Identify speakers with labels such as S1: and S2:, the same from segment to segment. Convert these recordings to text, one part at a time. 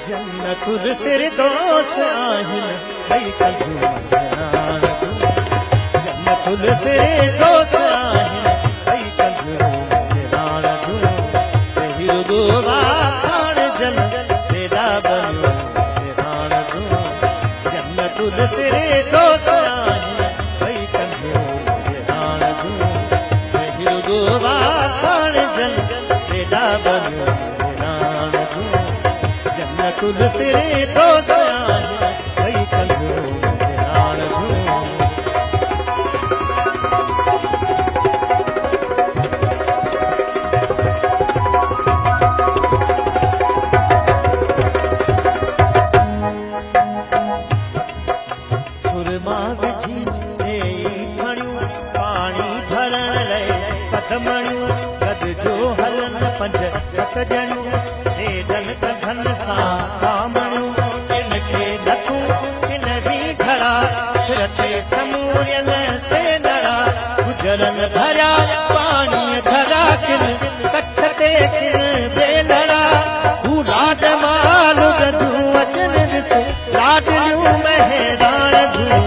S1: जन्नतुल फिरदौस आहिन भई कजू महरान जूं जन्नतुल फिरदौस आहिन भई कजू महरान जूं कही रुगो वाखाण जन तेरा बनियो महरान जूं जन्नतुल फिरदौस आहिन भई कजू महरान जूं कही रुगो वाखाण जन तेरा बनियो महरान जूं जन्नतुल फिरदौस आहिन भई कजू महरान जूं सुरमा विझी खणियूं पाणी भरण लाइ पतमणियूं गद जो हलन पंज सत ॼणियूं हेॾनि कंधनि सां कामणियूं किन खे नथूं किन बि घड़ा सिर ते समूरियल से नड़ा गुजरनि भरिया पाणीअ धरा किन कच्छ ते किन बेलड़ा हू लाड माल गदूं अचनि ॾिस लाडलियूं महराण जूं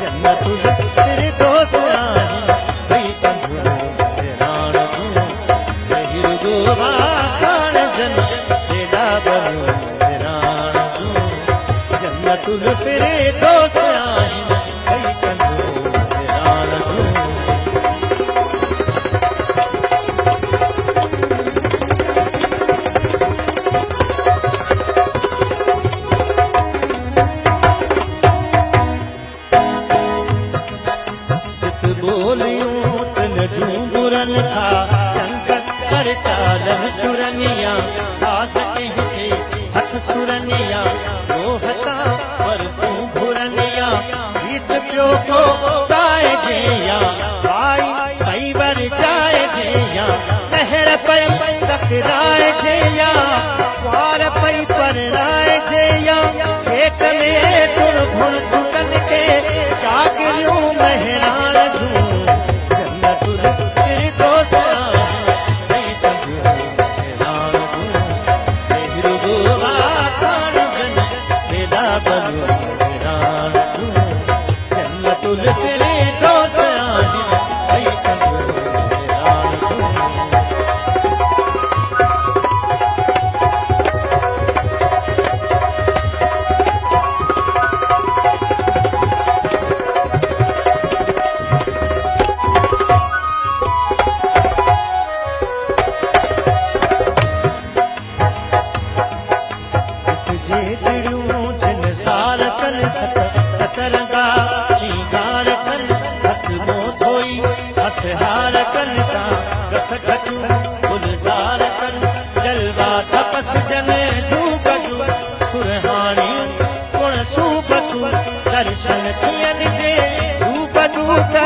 S1: जन्नतुल फिरदौस आहिन भई कजू महराण जूं कही रुगो वाखाण जन तेरा बनियो महरान जूं जन्नतुल फिरदौस आहिन भई कजू महरान जूं बोलियूं तिन जूं बुरनि था चंदन पर चालन छुरनिया सास कंहिंखे हथ सुरनिया रोहता बर्फूं घुरनिया गीत पियो को ॻाइजे या आई पई वरजाइजे या लहर पई टकराइजे या वार पई परणाइजे या छेक में चुण भुण थुकन के चागरियूं महरान जन्नतुल फिरदौस आहिन भई कजू महरान जूं कही रुगो वाखाण जन तेरा बनियो महरान जूं जन्नतुल फिरदौस आहिन भई कजू महरान जूं सतरंगा श्रृंगार कन हथ मों धोई असहार कन ता रस घटूं गुलजार कन जलवा तपस जन जूं कजू सुरहाणियूं गुण सूबसू दर्शन थियनि जे रूप दूत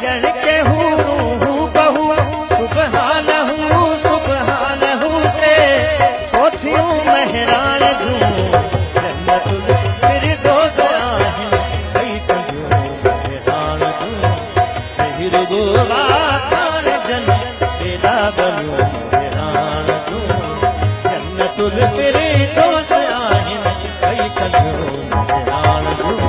S1: ॼण के हू बहू सुबहानहू से सोथियूं महरान जूं जन्नतुल फिरदौस आहिन भई कजू महरान जूं कही रुगो वाखाण जन तेरा बनियो महरान जूं जन्नतुल फिरदौस आहिन भई कजू महरान जूं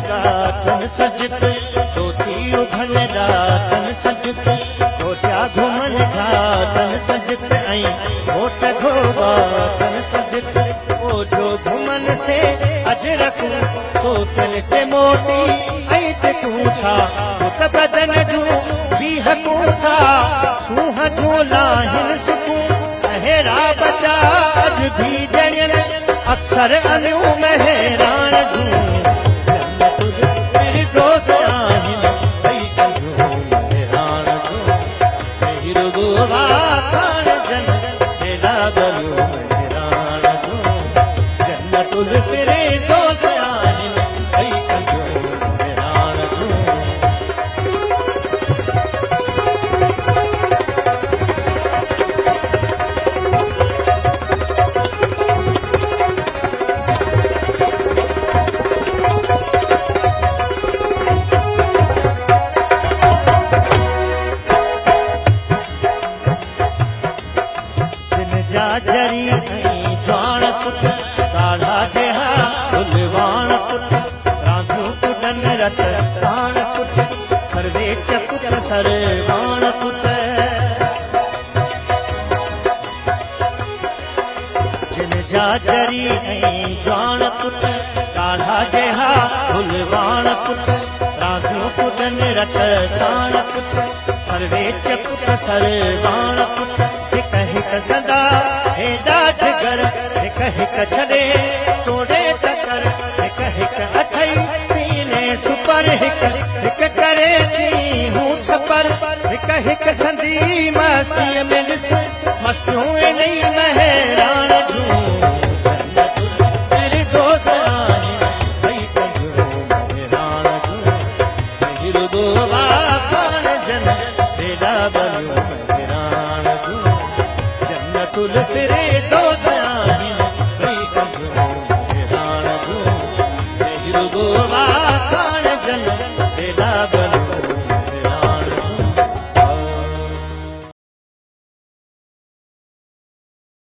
S1: गाठन सजत धोती उभन डाठन सजत गोटिया घुमन घाटन सजत ऐं होठ घोबाटन सजत ओ जो घुमन से अजरकूं तो तिल ते मोती ऐं ते तूं छा पुत बदन जूं बीहकूं था सूंह जूं लाहिन सुकूं अहिड़ा बचा अॼु भी ॼणियनि अक्सर अनियूं महरान जूं जन्नतुल फिरदौस आहिन भई कजू महरान जूं कही रुगो वाखाण जन तेरा बनियो महरान जूं जन्नतुल फिरदौस आहिन भई कजू महरान जूं पुट काढ़ा जेहा गुलवाण पुट रांधू कुडन रत साण पुट सर्वे च पुट सरवाण पुट जिन जा जरी ऐं जवान पुट काढ़ा जेहा गुलवाण पुट रांधू कुडन रत साण पुट सर्वे च पुट सरवाण पुट हिक हिक सदा हेॾा जिगर हिक हिक छॾे तोड़े टकर हिक हिक अथई सीने सुपर हिक हिक करे छी हूं छपर हिक हिक संदी मस्तीअ में ॾिस मस्तियूं इन्ही महरान जूं तुल फिरे दोस आहिनि भई कंजो मेहरान जूं मेहर गोवा खान जन बेड़ा